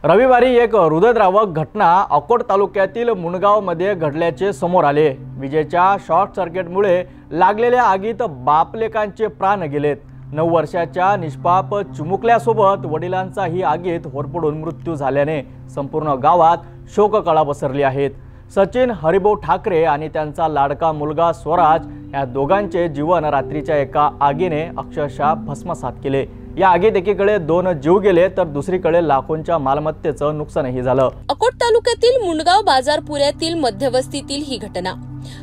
रविवारी एक हृदयद्रावक घटना अकोट तालुक्यातील मुणगावमध्ये घडल्याचे समोर आले। विजेच्या शॉर्ट सर्किटमुळे लागलेल्या आगीत बापलेकांचे प्राण गेलेत। 9 वर्षाच्या निष्पाप चिमुकल्यासोबत वडिलांचाही आगीत होरपळून मृत्यू झाल्याने संपूर्ण गावात शोककळा पसरली आहेत। सचिन हरिभाऊ ठाकरे आणि त्यांचा लाडका मुलगा स्वराज या दोघांचे जीवन रात्रीच्या एका आगीने अक्षरशः भस्मसात केले। या आगीत एकीकडे 2 जीव गेले तर दुसरीकडे लाखोंच्या मालमत्तेचं नुकसानही झालं। अकोट तालुक्यातील मुणगाव बाजारपुऱ्यातील मध्यवस्तीतील ही घटना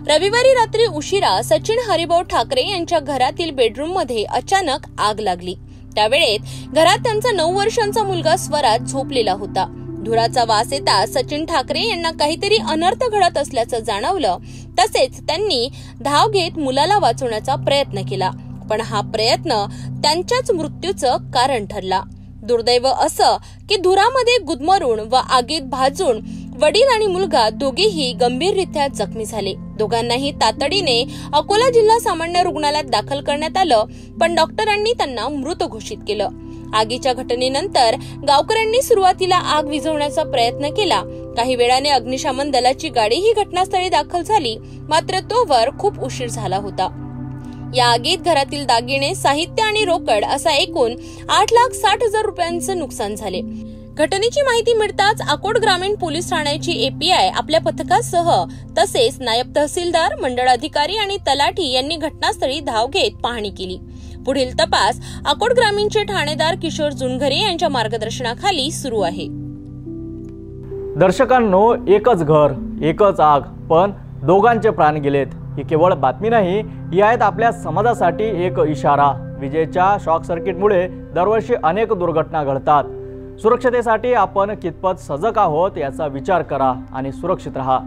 रविवारी रात्री उशिरा सचिन हरिभाऊ ठाकरे यांच्या घरातील बेडरूम मध्ये अचानक आग लागली। त्यावेळेत घरात त्यांचा 9 वर्षांचा मुलगा स्वराज झोपलेला होता। धुराचा वास येता सचिन ठाकरे यांना काहीतरी अनर्थ घडत असल्याचं जाणवलं। तसेच त्यांनी धाव घेत मुलाला वाचवण्याचा प्रयत्न केला, पण हा प्रयत्न त्यांच्याच मृत्यूचं कारण ठरला। दुर्दैव असं की धुरामध्ये गुदमरून व आगीत भाजून वडील आणि मुलगा दोघेही गंभीररित्या जखमी झाले। दोघांनाही तातडीने अकोला जिल्हा सामान्य रुग्णालयात दाखल करण्यात आलं, पण डॉक्टरांनी त्यांना मृत घोषित केलं। आगीच्या घटनेनंतर गावकऱ्यांनी सुरुवातीला आग विझवण्याचा प्रयत्न केला। काही वेळाने अग्निशमन दलाची गाडीही घटनास्थळी दाखल झाली, मात्र तोवर खूप उशीर झाला होता। या आगीत घरातील दागिने, साहित्य आणि रोकड असा एकूण 8,60,000 रुपयांचं नुकसान झाले। घटनेची माहिती मिळताच अकोट ग्रामीण पोलीस ठाण्याची एपीआय आपल्या पथकासह तसेच नायब तहसीलदार, मंडळ अधिकारी आणि तलाठी यांनी घटनास्थळी धाव घेत पाहणी केली। पुढील तपास अकोट ग्रामीणचे ठाणेदार किशोर जुनघरे यांच्या मार्गदर्शनाखाली सुरू आहे। दर्शकांनो, एकच घर, एकच आग, पण दोघांचे प्राण गेलेत। ही केवळ बातमी नाही, ही आहेत आपल्या समाजासाठी एक इशारा। विजेच्या शॉक सर्किटमुळे दरवर्षी अनेक दुर्घटना घडतात। सुरक्षतेसाठी आपण कितपत सजग आहोत याचा विचार करा आणि सुरक्षित राहा।